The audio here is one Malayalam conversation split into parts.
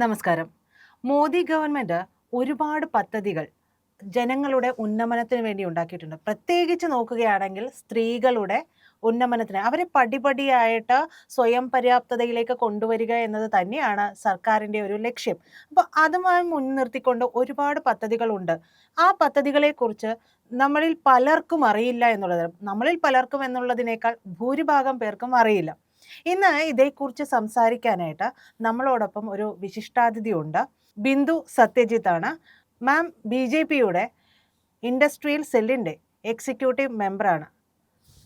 നമസ്കാരം. മോദി ഗവൺമെന്റ് ഒരുപാട് പദ്ധതികൾ ജനങ്ങളുടെ ഉന്നമനത്തിന് വേണ്ടി ഉണ്ടാക്കിയിട്ടുണ്ട്. പ്രത്യേകിച്ച് നോക്കുകയാണെങ്കിൽ സ്ത്രീകളുടെ ഉന്നമനത്തിന് അവരെ പടിപടിയായിട്ട് സ്വയം പര്യാപ്തതയിലേക്ക് കൊണ്ടുവരിക എന്നത് തന്നെയാണ് സർക്കാരിന്റെ ഒരു ലക്ഷ്യം. അപ്പോൾ അതുമായി മുൻനിർത്തിക്കൊണ്ട് ഒരുപാട് പദ്ധതികളുണ്ട്. ആ പദ്ധതികളെക്കുറിച്ച് നമ്മളിൽ പലർക്കും അറിയില്ല എന്നുള്ളത്. നമ്മളിൽ പലർക്കും എന്നുള്ളതിനേക്കാൾ ഭൂരിഭാഗം പേർക്കും അറിയില്ല. ഇന്ന് ഇതേക്കുറിച്ച് സംസാരിക്കാനായിട്ട് നമ്മളോടൊപ്പം ഒരു വിശിഷ്ടാതിഥി ഉണ്ട്. ബിന്ദു സത്യജിത്ത് ആണ്. മാം ബി.ജെ.പിയുടെ ഇൻഡസ്ട്രിയൽ സെല്ലിന്റെ എക്സിക്യൂട്ടീവ് മെമ്പറാണ്.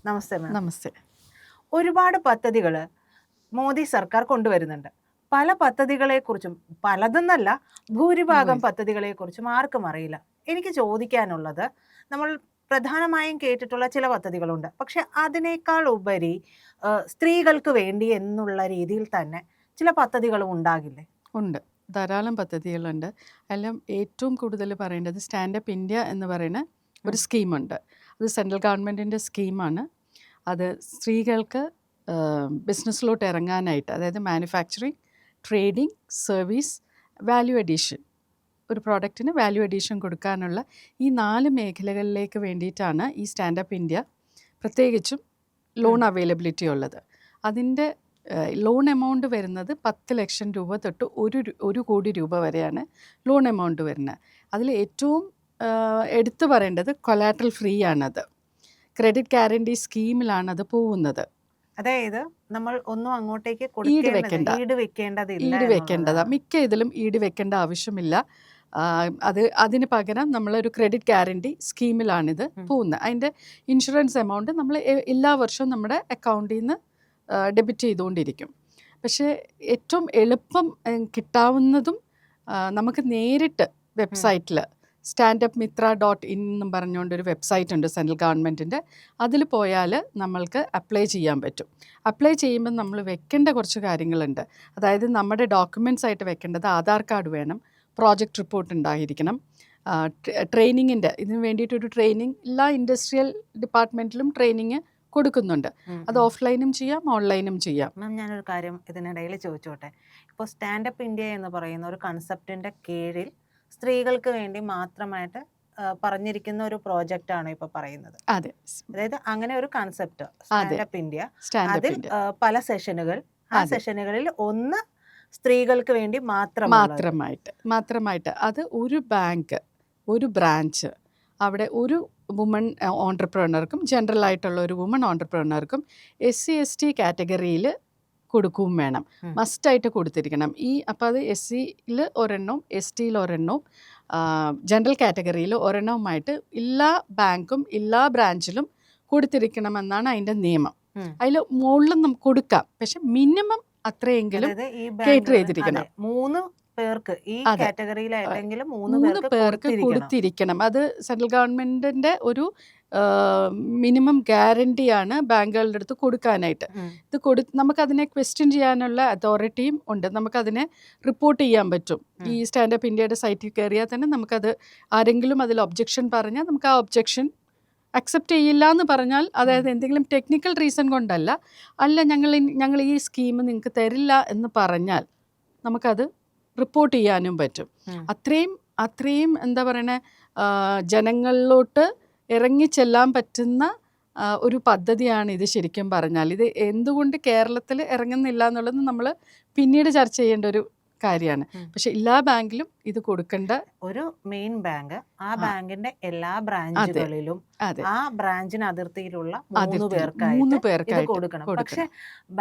നമസ്തേ മാം. നമസ്തേ. ഒരുപാട് പദ്ധതികൾ മോദി സർക്കാർ കൊണ്ടുവരുന്നുണ്ട്. പല പദ്ധതികളെക്കുറിച്ചും, പലതെന്നല്ല ഭൂരിഭാഗം പദ്ധതികളെക്കുറിച്ചും ആർക്കും അറിയില്ല. എനിക്ക് ചോദിക്കാനുള്ളത്, നമ്മൾ പ്രധാനമായും കേട്ടിട്ടുള്ള ചില പദ്ധതികളുണ്ട്. പക്ഷെ അതിനേക്കാൾ ഉപരി സ്ത്രീകൾക്ക് വേണ്ടി എന്നുള്ള രീതിയിൽ തന്നെ ചില പദ്ധതികളും ഉണ്ടാകില്ലേ? ഉണ്ട്. ധാരാളം പദ്ധതികളുണ്ട്. അതിലും ഏറ്റവും കൂടുതൽ പറയേണ്ടത് സ്റ്റാൻഡപ്പ് ഇന്ത്യ എന്ന് പറയുന്ന ഒരു സ്കീമുണ്ട്. അത് സെൻട്രൽ ഗവൺമെൻറ്റിൻ്റെ സ്കീമാണ്. അത് സ്ത്രീകൾക്ക് ബിസിനസ്സിലോട്ട് ഇറങ്ങാനായിട്ട്, അതായത് manufacturing, trading, service, value addition, ഒരു പ്രോഡക്റ്റിന് വാല്യൂ അഡീഷൻ കൊടുക്കാനുള്ള ഈ 4 മേഖലകളിലേക്ക് വേണ്ടിയിട്ടാണ് ഈ സ്റ്റാൻഡപ്പ് ഇന്ത്യ പ്രത്യേകിച്ചും ലോൺ അവൈലബിലിറ്റി ഉള്ളത്. അതിൻ്റെ ലോൺ എമൗണ്ട് വരുന്നത് 10 ലക്ഷം രൂപ തൊട്ട് 1 കോടി രൂപ വരെയാണ് ലോൺ എമൗണ്ട് വരുന്നത്. അതിൽ ഏറ്റവും എടുത്തു പറയേണ്ടത് കൊലാട്രൽ ഫ്രീ ആണത്. ക്രെഡിറ്റ് ഗ്യാരണ്ടി സ്കീമിലാണ് അത് പോകുന്നത്. അതായത് നമ്മൾ ഒന്നും അങ്ങോട്ടേക്ക് ഈട് വെക്കേണ്ട, ഈട് വെക്കേണ്ടതാ. മിക്ക ഇതിലും ഈട് വെക്കേണ്ട ആവശ്യമില്ല. അതിന് പകരം നമ്മളൊരു ക്രെഡിറ്റ് ഗ്യാരണ്ടി സ്കീമിലാണിത് പോകുന്നത്. അതിൻ്റെ ഇൻഷുറൻസ് എമൗണ്ട് നമ്മൾ എല്ലാ വർഷവും നമ്മുടെ അക്കൗണ്ടിൽ നിന്ന് ഡെബിറ്റ് ചെയ്തുകൊണ്ടിരിക്കും. പക്ഷേ ഏറ്റവും എളുപ്പം കിട്ടാവുന്നതും നമുക്ക് നേരിട്ട് വെബ്സൈറ്റിൽ സ്റ്റാൻഡപ്പ് മിത്ര .in എന്നും പറഞ്ഞുകൊണ്ടൊരു വെബ്സൈറ്റ് ഉണ്ട് സെൻട്രൽ ഗവൺമെൻറ്റിൻ്റെ. അതിൽ പോയാൽ നമ്മൾക്ക് അപ്ലൈ ചെയ്യാൻ പറ്റും. അപ്ലൈ ചെയ്യുമ്പോൾ നമ്മൾ വെക്കേണ്ട കുറച്ച് കാര്യങ്ങളുണ്ട്. അതായത് നമ്മുടെ ഡോക്യുമെൻറ്റ്സ് ആയിട്ട് വെക്കേണ്ടത് ആധാർ കാർഡ് വേണം, പ്രോജക്റ്റ് റിപ്പോർട്ട് ഉണ്ടായിരിക്കണം, ട്രെയിനിങ്ങിൻ്റെ ഇതിന് വേണ്ടിയിട്ടൊരു ട്രെയിനിങ് എല്ലാ ഇൻഡസ്ട്രിയൽ ഡിപ്പാർട്ട്മെൻറ്റിലും ട്രെയിനിങ് കൊടുക്കുന്നുണ്ട്. അത് ഓഫ്ലൈനും ചെയ്യാം, ഓൺലൈനും ചെയ്യാം. മാം, ഞാനൊരു കാര്യം ഇതിനിടയിൽ ചോദിച്ചോട്ടെ. ഇപ്പോൾ സ്റ്റാൻഡപ്പ് ഇന്ത്യ എന്ന് പറയുന്ന ഒരു കൺസെപ്റ്റിൻ്റെ കീഴിൽ സ്ത്രീകൾക്ക് വേണ്ടി മാത്രമായിട്ട് പറഞ്ഞിരിക്കുന്ന ഒരു പ്രോജക്റ്റ് ആണ് ഇപ്പൊ പറയുന്നത്. അതെ, അതായത് അങ്ങനെ ഒരു കൺസെപ്റ്റ് സ്റ്റാൻഡപ്പ് ഇന്ത്യ. അതിൽ ഇന്ത്യ പല സെഷനുകൾ, ആ സെഷനുകളിൽ ഒന്ന് സ്ത്രീകൾക്ക് വേണ്ടി മാത്രമായിട്ട് അത് ഒരു ബാങ്ക്, ഒരു ബ്രാഞ്ച്, അവിടെ ഒരു വുമൺ ഓൺട്രപ്രണർക്കും ജനറൽ ആയിട്ടുള്ള ഒരു വുമൺ ഓൺട്രപ്രണർക്കും SC/ST കാറ്റഗറിയിൽ കൊടുക്കുകയും വേണം. മസ്റ്റായിട്ട് കൊടുത്തിരിക്കണം. അപ്പോൾ അത് SC-യിൽ ഒരെണ്ണവും ST-യിൽ ഒരെണ്ണവും ജനറൽ കാറ്റഗറിയിൽ ഒരെണ്ണവുമായിട്ട് എല്ലാ ബാങ്കും എല്ലാ ബ്രാഞ്ചിലും കൊടുത്തിരിക്കണമെന്നാണ് അതിൻ്റെ നിയമം. അതിൽ മുകളിലും നമുക്ക് കൊടുക്കാം, പക്ഷെ മിനിമം അത്രയെങ്കിലും കേറ്റർ ചെയ്തിരിക്കണം. 3 പേർക്ക് ഈ കാറ്റഗറിയിലായിട്ടെങ്കിലും 3 പേർക്ക് കൊടുത്തിരിക്കണം. അത് സെൻട്രൽ ഗവൺമെൻറ്റിൻ്റെ ഒരു മിനിമം ഗ്യാരണ്ടിയാണ് ബാങ്കുകളുടെ അടുത്ത് കൊടുക്കാനായിട്ട്. ഇത് നമുക്കതിനെ ക്വസ്റ്റ്യൻ ചെയ്യാനുള്ള അതോറിറ്റിയും ഉണ്ട്. നമുക്കതിനെ റിപ്പോർട്ട് ചെയ്യാൻ പറ്റും. ഈ സ്റ്റാൻഡപ്പ് ഇന്ത്യയുടെ സൈറ്റിൽ കയറിയാൽ തന്നെ നമുക്കത് ആരെങ്കിലും അതിൽ ഒബ്ജെക്ഷൻ പറഞ്ഞാൽ നമുക്ക് ആ ഒബ്ജെക്ഷൻ അക്സെപ്റ്റ് ചെയ്യില്ല എന്ന് പറഞ്ഞാൽ, അതായത് എന്തെങ്കിലും ടെക്നിക്കൽ റീസൺ കൊണ്ടല്ല, ഞങ്ങൾ ഈ സ്കീം നിങ്ങൾക്ക് തരില്ല എന്ന് പറഞ്ഞാൽ നമുക്കത് റിപ്പോർട്ട് ചെയ്യാനും പറ്റും. അത്രയും എന്താ പറയണേ, ജനങ്ങളിലോട്ട് ഇറങ്ങിച്ചെല്ലാൻ പറ്റുന്ന ഒരു പദ്ധതിയാണ് ഇത്. ശരിക്കും പറഞ്ഞാൽ ഇത് എന്തുകൊണ്ട് കേരളത്തിൽ ഇറങ്ങുന്നില്ല എന്നുള്ളത് നമ്മൾ പിന്നീട് ചർച്ച ചെയ്യേണ്ട ഒരു കാര്യമാണ്. പക്ഷെ എല്ലാ ബാങ്കിലും ഇത് കൊടുക്കേണ്ട ഒരു മെയിൻ ബാങ്ക്, ആ ബാങ്കിന്റെ എല്ലാ ബ്രാഞ്ചുകളിലും ആ ബ്രാഞ്ചിന് അതിർത്തിയിലുള്ള 3 പേർക്കായിട്ട് കൊടുക്കണം. പക്ഷെ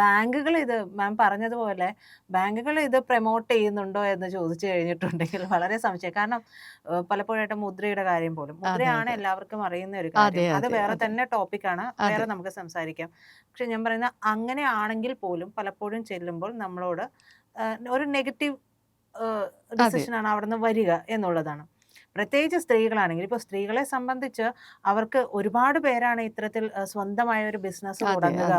ബാങ്കുകൾ ഇത് മാം പറഞ്ഞതുപോലെ ബാങ്കുകൾ ഇത് പ്രൊമോട്ട് ചെയ്യുന്നുണ്ടോ എന്ന് ചോദിച്ചു കഴിഞ്ഞിട്ടുണ്ടെങ്കിൽ വളരെ സംശയം. കാരണം പലപ്പോഴായിട്ട് മുദ്രയുടെ കാര്യം പോലും, മുദ്രയാണ് എല്ലാവർക്കും അറിയുന്ന ഒരു കാര്യം. അത് വേറെ തന്നെ ടോപ്പിക്കാണ്, വേറെ നമുക്ക് സംസാരിക്കാം. പക്ഷെ ഞാൻ പറയുന്ന അങ്ങനെ ആണെങ്കിൽ പോലും പലപ്പോഴും ചെല്ലുമ്പോൾ നമ്മളോട് ഒരു നെഗറ്റീവ് ഡിസിഷനാണ് അവിടെ നിന്ന് വരിക എന്നുള്ളതാണ്. പ്രത്യേകിച്ച് സ്ത്രീകളാണെങ്കിൽ, ഇപ്പോൾ സ്ത്രീകളെ സംബന്ധിച്ച് അവർക്ക് ഒരുപാട് പേരാണ് ഇത്തരത്തിൽ സ്വന്തമായ ഒരു ബിസിനസ് തുടങ്ങുക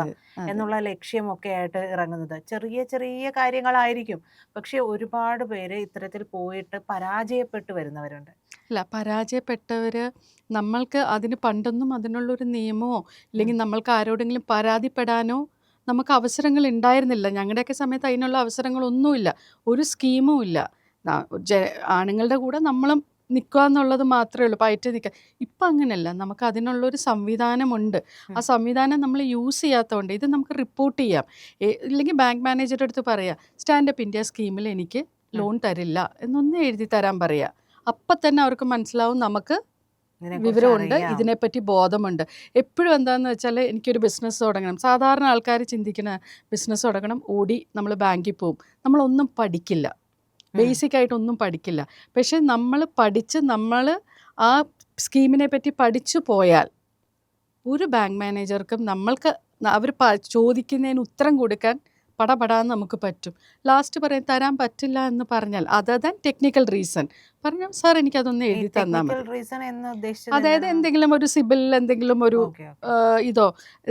എന്നുള്ള ലക്ഷ്യമൊക്കെ ആയിട്ട് ഇറങ്ങുന്നത്. ചെറിയ ചെറിയ കാര്യങ്ങളായിരിക്കും, പക്ഷെ ഒരുപാട് പേര് ഇത്തരത്തിൽ പോയിട്ട് പരാജയപ്പെട്ടു വരുന്നവരുണ്ട്. പരാജയപ്പെട്ടവർ, നമ്മൾക്ക് അതിന് പണ്ടൊന്നും അതിനുള്ളൊരു നിയമമോ അല്ലെങ്കിൽ നമ്മൾക്ക് ആരോടെങ്കിലും പരാതിപ്പെടാനോ നമുക്ക് അവസരങ്ങൾ ഉണ്ടായിരുന്നില്ല. ഞങ്ങളുടെയൊക്കെ സമയത്ത് അതിനുള്ള അവസരങ്ങളൊന്നുമില്ല, ഒരു സ്കീമും ഇല്ല. ആണുങ്ങളുടെ കൂടെ നമ്മളും നിൽക്കുക എന്നുള്ളത് മാത്രമേ ഉള്ളൂ, പയറ്റി നിൽക്കുക. ഇപ്പം അങ്ങനെയല്ല, നമുക്ക് അതിനുള്ളൊരു സംവിധാനമുണ്ട്. ആ സംവിധാനം നമ്മൾ യൂസ് ചെയ്യാത്തതുകൊണ്ട് ഇത് നമുക്ക് റിപ്പോർട്ട് ചെയ്യാം. ഇല്ലെങ്കിൽ ബാങ്ക് മാനേജറുടെ അടുത്ത് പറയാം, സ്റ്റാൻഡപ്പ് ഇന്ത്യ സ്കീമിൽ എനിക്ക് ലോൺ തരില്ല എന്നൊന്ന് എഴുതി തരാൻ പറയാം. അപ്പം തന്നെ അവർക്ക് മനസ്സിലാവും നമുക്ക് വിവരമുണ്ട്, ഇതിനെപ്പറ്റി ബോധമുണ്ട്. എപ്പോഴും എന്താണെന്ന് വെച്ചാൽ എനിക്കൊരു ബിസിനസ് തുടങ്ങണം. സാധാരണ ആൾക്കാർ ചിന്തിക്കുന്ന ബിസിനസ് തുടങ്ങണം, ഓടി നമ്മൾ ബാങ്കിൽ പോവും, നമ്മളൊന്നും പഠിക്കില്ല, ബേസിക് ആയിട്ടൊന്നും പഠിക്കില്ല. പക്ഷെ നമ്മൾ പഠിച്ച് നമ്മൾ ആ സ്കീമിനെ പറ്റി പഠിച്ചു പോയാൽ ഒരു ബാങ്ക് മാനേജർക്കും നമ്മൾക്ക് അവർ ചോദിക്കുന്നതിന് ഉത്തരം കൊടുക്കാൻ പടപടാന്ന് നമുക്ക് പറ്റും. ലാസ്റ്റ് പറയും തരാൻ പറ്റില്ല എന്ന് പറഞ്ഞാൽ, അതർ ദാൻ ടെക്നിക്കൽ റീസൺ പറഞ്ഞാൽ, സാർ എനിക്കതൊന്ന് എഴുതി തന്നാൽ മതി. അതായത് എന്തെങ്കിലും ഒരു സിബിലിൽ എന്തെങ്കിലും ഒരു ഇതോ,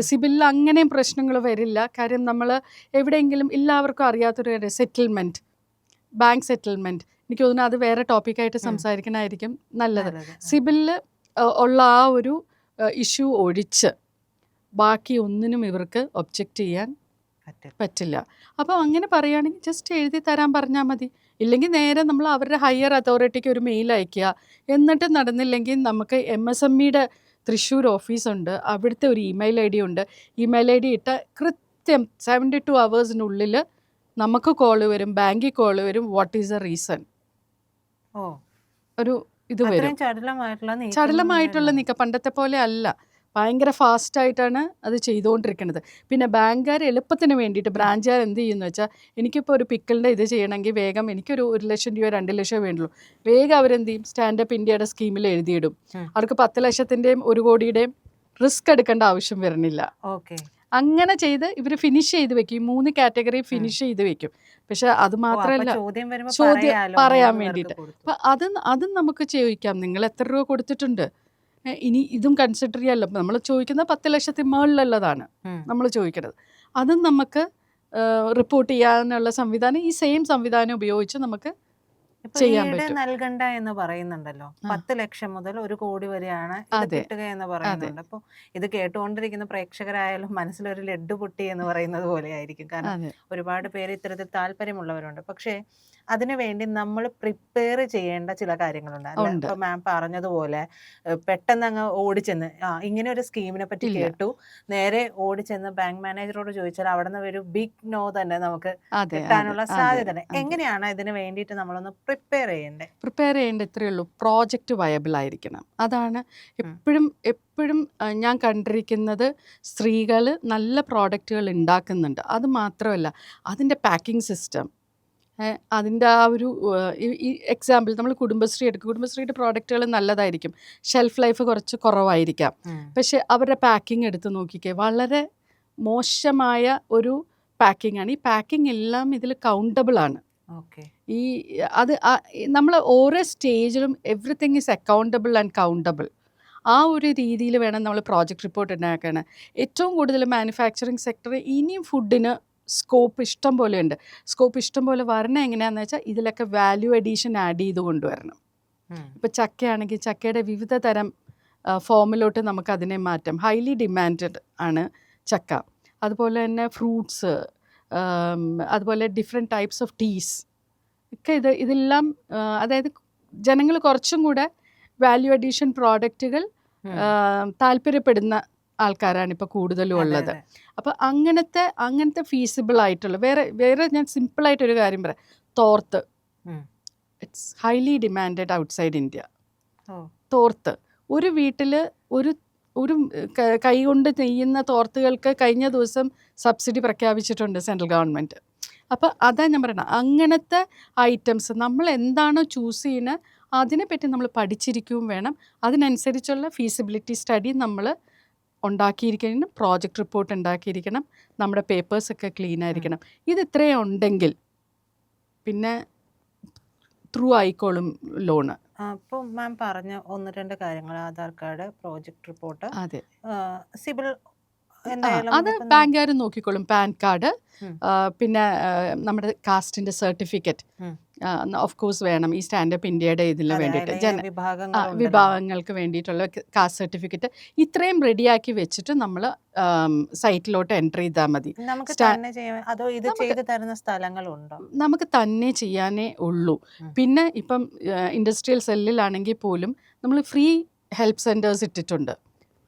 സിബിലിൽ അങ്ങനെയും പ്രശ്നങ്ങൾ വരില്ല. കാര്യം നമ്മൾ എവിടെയെങ്കിലും എല്ലാവർക്കും അറിയാത്തൊരു സെറ്റിൽമെൻറ്റ്, ബാങ്ക് സെറ്റിൽമെൻറ്റ്, എനിക്ക് തോന്നുന്നു അത് വേറെ ടോപ്പിക്കായിട്ട് സംസാരിക്കണമായിരിക്കും നല്ലത്. സിബിലിൽ ഉള്ള ആ ഒരു ഇഷ്യൂ ഒഴിച്ച് ബാക്കി ഒന്നിനും ഇവർക്ക് ഒബ്ജക്റ്റ് ചെയ്യാൻ പറ്റില്ല. അപ്പോൾ അങ്ങനെ പറയുകയാണെങ്കിൽ ജസ്റ്റ് എഴുതി തരാൻ പറഞ്ഞാൽ മതി. ഇല്ലെങ്കിൽ നേരെ നമ്മൾ അവരുടെ ഹയർ അതോറിറ്റിക്ക് ഒരു മെയിൽ അയയ്ക്കുക. എന്നിട്ട് നടന്നില്ലെങ്കിൽ നമുക്ക് MSMEയുടെ തൃശ്ശൂർ ഓഫീസുണ്ട്, അവിടുത്തെ ഒരു ഇമെയിൽ ID ഉണ്ട്. ഇമെയിൽ ID ഇട്ട കൃത്യം 72 hours നമുക്ക് കോള് വരും, ബാങ്കിൽ കോള് വരും. What is the reason? ഒരു ഇത് വരും. ചടുലമായിട്ടുള്ള നീക്കം, പണ്ടത്തെ പോലെ അല്ല, ഭയങ്കര ഫാസ്റ്റായിട്ടാണ് അത് ചെയ്തുകൊണ്ടിരിക്കുന്നത്. പിന്നെ ബാങ്കുകാർ എളുപ്പത്തിന് വേണ്ടിയിട്ട് ബ്രാഞ്ചുകാർ എന്ത് ചെയ്യുന്നു വെച്ചാൽ, എനിക്കിപ്പോൾ ഒരു പിക്കിളിൻ്റെ ഇത് ചെയ്യണമെങ്കിൽ വേഗം എനിക്കൊരു 1 ലക്ഷം രൂപ 2 ലക്ഷം വേണ്ടുള്ളൂ, വേഗം അവരെന്ത് ചെയ്യും, സ്റ്റാൻഡപ്പ് ഇന്ത്യയുടെ സ്കീമിൽ എഴുതിയിടും. അവർക്ക് 10 ലക്ഷത്തിൻ്റെയും 1 കോടിയുടെയും റിസ്ക് എടുക്കേണ്ട ആവശ്യം വരുന്നില്ല. അങ്ങനെ ചെയ്ത് ഇവർ ഫിനിഷ് ചെയ്ത് വെക്കും, 3 കാറ്റഗറി ഫിനിഷ് ചെയ്ത് വെക്കും. പക്ഷെ അത് മാത്രമല്ല, ചോദ്യം പറയാൻ വേണ്ടിയിട്ട്. അപ്പം അതും നമുക്ക് ചോദിക്കാം, നിങ്ങൾ എത്ര രൂപ കൊടുത്തിട്ടുണ്ട്, ഇനി ഇതും കൺസിഡർ ചെയ്യാമല്ലോ. നമ്മൾ ചോദിക്കുന്നത് 10 ലക്ഷത്തിന് മുകളിലുള്ളതാണ് നമ്മൾ ചോദിക്കുന്നത്. അതും നമുക്ക് റിപ്പോർട്ട് ചെയ്യാനുള്ള സംവിധാനം ഈ സെയിം സംവിധാനം ഉപയോഗിച്ച് നമുക്ക് ചെയ്യാൻ പറ്റും. നൽകണ്ട എന്ന് പറയുന്നുണ്ടല്ലോ, 10 ലക്ഷം മുതൽ 1 കോടി വരെയാണ് ഇത് കിട്ടുക എന്ന് പറയുന്നുണ്ട്. അപ്പോൾ ഇത് കേട്ടുകൊണ്ടിരിക്കുന്ന പ്രേക്ഷകരായാലും മനസ്സിലൊരു ലഡ്ഡു പൊട്ടി എന്ന് പറയുന്നത് പോലെ ആയിരിക്കും. കാരണം ഒരുപാട് പേര് ഇത്തരത്തിൽ താല്പര്യമുള്ളവരുണ്ട്. പക്ഷേ അതിനു വേണ്ടി നമ്മൾ പ്രിപ്പയർ ചെയ്യേണ്ട ചില കാര്യങ്ങളുണ്ട്. അല്ല, ഇപ്പൊ മാം പറഞ്ഞതുപോലെ പെട്ടെന്ന് അങ്ങ് ഓടിച്ചെന്ന് ഇങ്ങനെ ഒരു സ്കീമിനെ പറ്റി കേട്ടു, നേരെ ഓടിച്ചെന്ന് ബാങ്ക് മാനേജറോട് ചോദിച്ചാൽ അവിടെ നിന്ന് ഒരു ബിഗ് നോ തന്നെ നമുക്ക് കിട്ടാനുള്ള സാധ്യത. എങ്ങനെയാണ് ഇതിന് വേണ്ടിയിട്ട് നമ്മളൊന്ന് പ്രിപ്പയർ ചെയ്യേണ്ടത്? ഇത്രയേ ഉള്ളൂ, പ്രോജക്റ്റ് വയബിൾ ആയിരിക്കണം. അതാണ് എപ്പോഴും ഞാൻ കണ്ടിരിക്കുന്നത്. സ്ത്രീകൾ നല്ല പ്രോഡക്റ്റുകൾ ഉണ്ടാക്കുന്നുണ്ട്, അത് മാത്രമല്ല അതിൻ്റെ പാക്കിംഗ് സിസ്റ്റം, അതിൻ്റെ ആ ഒരു എക്സാമ്പിൾ നമ്മൾ കുടുംബശ്രീ എടുക്കും. കുടുംബശ്രീയുടെ പ്രോഡക്റ്റുകൾ നല്ലതായിരിക്കും, ഷെൽഫ് ലൈഫ് കുറച്ച് കുറവായിരിക്കാം. പക്ഷെ അവരുടെ പാക്കിംഗ് എടുത്ത് നോക്കിക്കേ, വളരെ മോശമായ ഒരു പാക്കിംഗ് ആണ്. ഈ പാക്കിംഗ് എല്ലാം ഇതിൽ കൗണ്ടബിൾ ആണ്. ഈ അത് നമ്മൾ ഓരോ സ്റ്റേജിലും everything is accountable and countable. ആ ഒരു രീതിയിൽ വേണം നമ്മൾ പ്രോജക്റ്റ് റിപ്പോർട്ട് ഉണ്ടാക്കാൻ. ഏറ്റവും കൂടുതൽ മാനുഫാക്ചറിങ് സെക്ടർ ഇനിയും ഫുഡിന് സ്കോപ്പ് ഇഷ്ടം പോലെ ഉണ്ട്. സ്കോപ്പ് ഇഷ്ടം പോലെ വരണം എങ്ങനെയാണെന്ന് വെച്ചാൽ ഇതിലൊക്കെ വാല്യൂ അഡീഷൻ ആഡ് ചെയ്ത് കൊണ്ടുവരണം. ഇപ്പോൾ ചക്കയാണെങ്കിൽ ചക്കയുടെ വിവിധ തരം ഫോമിലോട്ട് നമുക്ക് അതിനെ മാറ്റാം. ഹൈലി ഡിമാൻഡഡ് ആണ് ചക്ക. അതുപോലെ തന്നെ ഫ്രൂട്ട്സ്, അതുപോലെ ഡിഫറെൻറ്റ് ടൈപ്സ് ഓഫ് ടീസ് ഒക്കെ ഇതെല്ലാം അതായത് ജനങ്ങൾ കുറച്ചും കൂടെ വാല്യൂ അഡീഷൻ പ്രോഡക്റ്റുകൾ താല്പര്യപ്പെടുന്ന ആൾക്കാരാണ് ഇപ്പോൾ കൂടുതലും ഉള്ളത്. അപ്പോൾ അങ്ങനത്തെ ഫീസിബിൾ ആയിട്ടുള്ള വേറെ ഞാൻ സിമ്പിളായിട്ടൊരു കാര്യം പറയാം. തോർത്ത്, it's highly demanded outside India. തോർത്ത് ഒരു വീട്ടിൽ ഒരു കൈകൊണ്ട് നെയ്യുന്ന തോർത്തുകൾക്ക് കഴിഞ്ഞ ദിവസം സബ്സിഡി പ്രഖ്യാപിച്ചിട്ടുണ്ട് സെൻട്രൽ ഗവൺമെൻറ്. അപ്പോൾ അതാ ഞാൻ പറയണം, അങ്ങനത്തെ ഐറ്റംസ് നമ്മൾ എന്താണോ ചൂസ് ചെയ്യുന്നത് അതിനെപ്പറ്റി നമ്മൾ പഠിച്ചിരിക്കുകയും വേണം. അതിനനുസരിച്ചുള്ള ഫീസിബിലിറ്റി സ്റ്റഡി നമ്മൾ ഉണ്ടാക്കിയിരിക്കണം, പ്രോജക്റ്റ് റിപ്പോർട്ട് ഉണ്ടാക്കിയിരിക്കണം, നമ്മുടെ പേപ്പേഴ്സൊക്കെ ക്ലീൻ ആയിരിക്കണം. ഇത് ഇത്രയും ഉണ്ടെങ്കിൽ പിന്നെ ത്രൂ ആയിക്കോളും ലോണ്. അപ്പോൾ മാം പറഞ്ഞ 1-2 കാര്യങ്ങൾ, ആധാർ കാർഡ്, പ്രോജക്റ്റ് റിപ്പോർട്ട്, അതെ സിബിൽ അത് ബാങ്കുകാർ നോക്കിക്കോളും. പാൻ കാർഡ്, പിന്നെ നമ്മുടെ കാസ്റ്റിൻ്റെ സർട്ടിഫിക്കറ്റ്, ഓഫ് കോഴ്സ് വേണം ഈ സ്റ്റാൻഡപ്പ് ഇന്ത്യയുടെ ഇതിന് അതെ, വേണ്ടിയിട്ട് അതിലെ വിഭാഗങ്ങളുണ്ടല്ലോ. വിഭാഗങ്ങൾക്ക് വേണ്ടിയിട്ടുള്ള കാസ്റ്റ് സർട്ടിഫിക്കറ്റ് ഇത്രയും റെഡിയാക്കി വെച്ചിട്ട് നമ്മൾ സൈറ്റിലോട്ട് എൻ്റർ ചെയ്താൽ മതി. നമുക്ക് സ്റ്റാ- തന്നെ ചെയ്യാൻ അതോ ഇത് ചെയ്തു തരുന്ന സ്ഥലങ്ങളുണ്ടോ? നമുക്ക് തന്നെ ചെയ്യാനേ ഉള്ളൂ. ഉം. പിന്നെ ഇപ്പം ഇൻഡസ്ട്രിയൽ സെല്ലിലാണെങ്കിൽ പോലും നമ്മൾ ഫ്രീ ഹെൽപ്പ് സെൻറ്റേഴ്സ് ഇട്ടിട്ടുണ്ട്.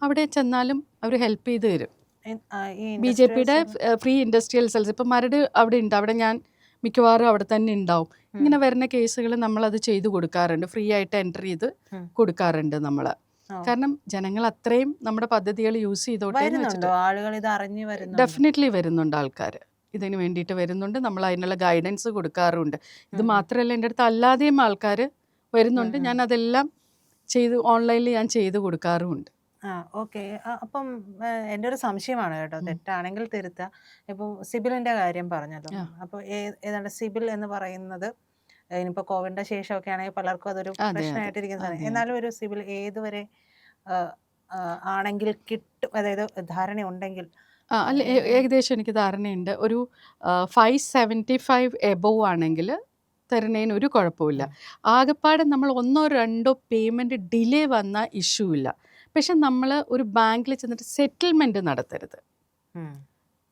അവിടെ ചെന്നാലും അവർ ഹെൽപ്പ് ചെയ്ത് തരും. ഈ BJPയുടെ industrial ഫ്രീ ഇൻഡസ്ട്രിയൽ സെൽസ് ഇപ്പം മരട് അവിടെ ഉണ്ട്. അവിടെ ഞാൻ മിക്കവാറും അവിടെ തന്നെ ഉണ്ടാവും. ഇങ്ങനെ വരുന്ന കേസുകൾ നമ്മളത് ചെയ്തു കൊടുക്കാറുണ്ട്. ഫ്രീ ആയിട്ട് എൻ്റർ ചെയ്ത് ഉം. കൊടുക്കാറുണ്ട് നമ്മൾ. ഓ. കാരണം ജനങ്ങൾ അത്രയും നമ്മുടെ പദ്ധതികൾ യൂസ് ചെയ്തോട്ടെ എന്ന് വരുന്നുണ്ടോ വെച്ചിട്ട്. ആളുകൾ ഇത് അറിഞ്ഞു വരുന്നുണ്ടോ? ഡെഫിനറ്റ്ലി വരുന്നുണ്ട് ആൾക്കാർ. ഇതിന് വേണ്ടിയിട്ട് വരുന്നുണ്ട്. നമ്മൾ അതിനുള്ള ഗൈഡൻസ് കൊടുക്കാറുണ്ട്. ഇത് മാത്രമല്ല, എൻ്റെ അടുത്ത് അല്ലാതെയും ആൾക്കാർ വരുന്നുണ്ട്. ഞാൻ അതെല്ലാം ഓൺലൈനിൽ ഞാൻ ചെയ്ത് കൊടുക്കാറുമുണ്ട്. ഓക്കെ. അപ്പം എൻ്റെ ഒരു സംശയമാണ് കേട്ടോ, തെറ്റാണെങ്കിൽ തിരുത്താം. ഇപ്പോൾ സിബിലിൻ്റെ കാര്യം പറഞ്ഞല്ലോ. അപ്പോൾ ഏതാണ്ട് സിബിൽ എന്ന് പറയുന്നത് ഇനിയിപ്പോൾ കോവിഡിൻ്റെ ശേഷമൊക്കെ ആണെങ്കിൽ പലർക്കും അതൊരു അതെ, പ്രശ്നമായിട്ടിരിക്കുന്ന സാധനം. അതെ. എന്നാലും ഒരു സിബിൽ ഏതുവരെ ആണെങ്കിൽ കിട്ടും, അതായത് ധാരണ ഉണ്ടെങ്കിൽ? അല്ല, ഏകദേശം എനിക്ക് ധാരണയുണ്ട്. ഒരു 575 എബോവ് ആണെങ്കിൽ തരുന്നതിന് ഒരു കുഴപ്പമില്ല. ആകെപ്പാടെ നമ്മൾ 1 or 2 പേയ്മെൻറ്റ് ഡിലേ വന്ന ഇഷ്യൂ ഇല്ല. പക്ഷെ നമ്മൾ ഒരു ബാങ്കിൽ ചെന്നിട്ട് സെറ്റിൽമെൻറ്റ് നടത്തരുത്.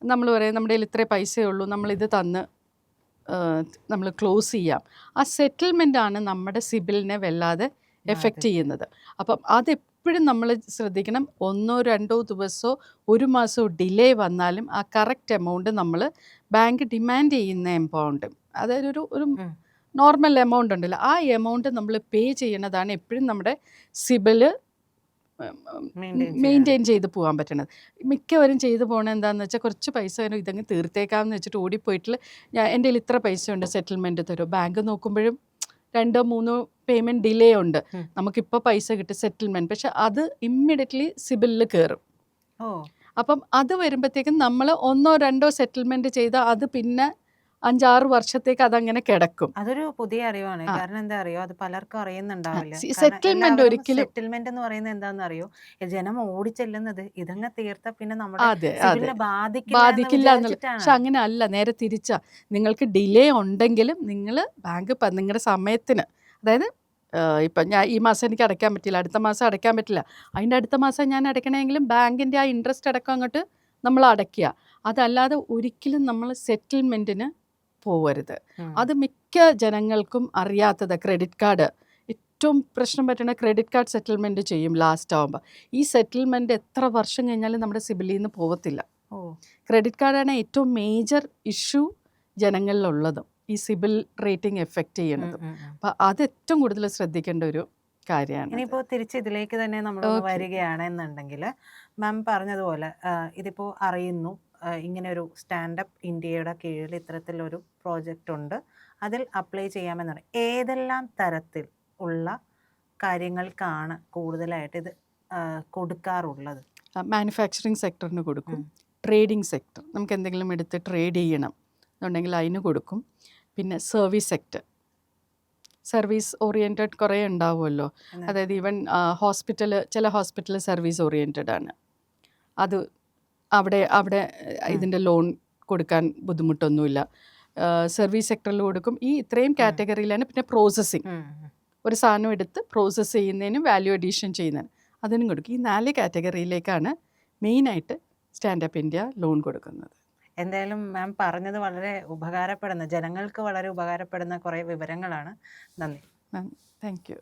നമ്മൾ പറയും നമ്മുടെ കയ്യിൽ ഇത്രേ പൈസയേ ഉള്ളൂ, നമ്മളിത് തന്ന് നമ്മൾ ക്ലോസ് ചെയ്യാം. ആ സെറ്റിൽമെൻറ്റാണ് നമ്മുടെ സിബിലിനെ വല്ലാതെ എഫക്റ്റ് ചെയ്യുന്നത്. അപ്പം അതെപ്പോഴും നമ്മൾ ശ്രദ്ധിക്കണം. 1 or 2 ദിവസമോ 1 മാസമോ ഡിലേ വന്നാലും ആ കറക്റ്റ് എമൗണ്ട് നമ്മൾ ബാങ്ക് ഡിമാൻഡ് ചെയ്യുന്ന എമൗണ്ട്, അതായത് ഒരു നോർമൽ എമൗണ്ട് ഉണ്ടല്ലോ, ആ എമൗണ്ട് നമ്മൾ പേ ചെയ്യണതാണ് എപ്പോഴും നമ്മുടെ സിബില് മെയിൻറ്റെയിൻ ചെയ്ത് പോകാൻ പറ്റണത്. മിക്കവരും ചെയ്തു പോകണത് എന്താണെന്ന് വെച്ചാൽ കുറച്ച് പൈസ വരും, ഇതങ്ങ് തീർത്തേക്കാമെന്ന് വെച്ചിട്ട് ഓടിപ്പോയിട്ട് എൻ്റെ കയ്യിൽ ഇത്ര പൈസ ഉണ്ട്, സെറ്റിൽമെൻറ്റ് തരും. ബാങ്ക് നോക്കുമ്പോഴും 2-3 പേയ്മെൻറ്റ് ഡിലേ ഉണ്ട്. നമുക്കിപ്പോൾ പൈസ കിട്ടും സെറ്റിൽമെൻറ്റ്, പക്ഷെ അത് ഇമ്മീഡിയറ്റ്ലി സിബിലിൽ കയറും. അപ്പം അത് വരുമ്പോഴത്തേക്കും നമ്മൾ 1 or 2 സെറ്റിൽമെൻറ്റ് ചെയ്താൽ അത് പിന്നെ 5-6 വർഷത്തേക്ക് അതങ്ങനെ കിടക്കും. അതൊരു പുതിയ അറിവാണ്. കാരണം എന്താ അറിയോ, അത് പലർക്കും അറിയുന്നുണ്ടാവില്ല. സെറ്റിൽമെന്റ് ഒരിക്കലും സെറ്റിൽമെന്റ് എന്ന് പറയുന്നത് എന്താണെന്ന് അറിയോ, ജനം ഓടിച്ചെല്ലുന്നത് ഇതങ്ങ് തീർത്ത പിന്നെ നമ്മുടെ അതെ സിബിലിനെ ബാധിക്കില്ല എന്നുള്ള. പക്ഷെ വിചാരിച്ചിട്ടാണ്. അങ്ങനെ അല്ല, നേരെ തിരിച്ചാ. നിങ്ങൾക്ക് ഡിലേ ഉണ്ടെങ്കിലും നിങ്ങൾ ബാങ്ക് നിങ്ങളുടെ സമയത്തിന്, അതായത് ഇപ്പം ഞാൻ ഈ മാസം എനിക്ക് അടയ്ക്കാൻ പറ്റില്ല, അടുത്ത മാസം അടയ്ക്കാൻ പറ്റില്ല, അതിൻ്റെ അടുത്ത മാസം ഞാൻ അടയ്ക്കണമെങ്കിലും ബാങ്കിൻ്റെ ആ ഇൻട്രസ്റ്റ് അടക്കം അങ്ങോട്ട് നമ്മൾ അടയ്ക്കുക. അതല്ലാതെ ഒരിക്കലും നമ്മൾ സെറ്റിൽമെൻറ്റിന് പോവരുത്. അത് മിക്ക ജനങ്ങൾക്കും അറിയാത്തത്. ക്രെഡിറ്റ് കാർഡ് ഏറ്റവും പ്രശ്നം പറ്റുന്ന ക്രെഡിറ്റ് കാർഡ് സെറ്റിൽമെൻറ്റ് ചെയ്യും ലാസ്റ്റ് ആകുമ്പോൾ. ഈ സെറ്റിൽമെൻറ്റ് എത്ര വർഷം കഴിഞ്ഞാലും നമ്മുടെ സിബിലിൽ നിന്ന് പോകത്തില്ല. ക്രെഡിറ്റ് കാർഡാണ് ഏറ്റവും മേജർ ഇഷ്യൂ ജനങ്ങളിലുള്ളതും ഈ സിബിൽ റേറ്റിംഗ് എഫക്റ്റ് ചെയ്യണതും. അപ്പം അത് ഏറ്റവും കൂടുതൽ ശ്രദ്ധിക്കേണ്ട ഒരു കാര്യമാണ്. ഇനിയിപ്പോൾ തിരിച്ച് ഇതിലേക്ക് തന്നെ നമ്മൾ വരികയാണെന്നുണ്ടെങ്കിൽ, മാം പറഞ്ഞതുപോലെ ഇതിപ്പോൾ അറിയുന്നു ഇങ്ങനെ ഒരു സ്റ്റാൻഡപ്പ് ഇന്ത്യയുടെ കീഴിൽ ഇത്തരത്തിലൊരു പ്രോജക്റ്റ് ഉണ്ട്, അതിൽ അപ്ലൈ ചെയ്യാമെന്നാണ്. ഏതെല്ലാം തരത്തിൽ ഉള്ള കാര്യങ്ങൾക്കാണ് കൂടുതലായിട്ട് ഇത് കൊടുക്കാറുള്ളത്? മാനുഫാക്ചറിങ് സെക്ടറിന് കൊടുക്കും, ട്രേഡിംഗ് സെക്ടർ, നമുക്ക് എന്തെങ്കിലും എടുത്ത് ട്രേഡ് ചെയ്യണം എന്നുണ്ടെങ്കിൽ അതിന് കൊടുക്കും. പിന്നെ സർവീസ് സെക്ടർ, സർവീസ് ഓറിയൻറ്റഡ് കുറേ ഉണ്ടാവുമല്ലോ. അതായത് ഈവൻ ചില ഹോസ്പിറ്റൽ സർവീസ് ഓറിയൻറ്റഡ് ആണ്. അത് അവിടെ ഇതിൻ്റെ ലോൺ കൊടുക്കാൻ ബുദ്ധിമുട്ടൊന്നുമില്ല. സർവീസ് സെക്ടറിൽ കൊടുക്കും. ഈ ഇത്രയും കാറ്റഗറിയിലാണ്. പിന്നെ പ്രോസസ്സിങ്, ഒരു സാധനം എടുത്ത് പ്രോസസ്സ് ചെയ്യുന്നതിനും വാല്യൂ അഡീഷൻ ചെയ്യുന്നതിനും അതിനും കൊടുക്കും. ഈ 4 കാറ്റഗറിയിലേക്കാണ് മെയിനായിട്ട് സ്റ്റാൻഡപ്പ് ഇന്ത്യ ലോൺ കൊടുക്കുന്നത്. എന്തായാലും മാം പറഞ്ഞത് വളരെ ഉപകാരപ്പെടുന്ന, ജനങ്ങൾക്ക് വളരെ ഉപകാരപ്പെടുന്ന കുറേ വിവരങ്ങളാണ്. നന്ദി. Thank you.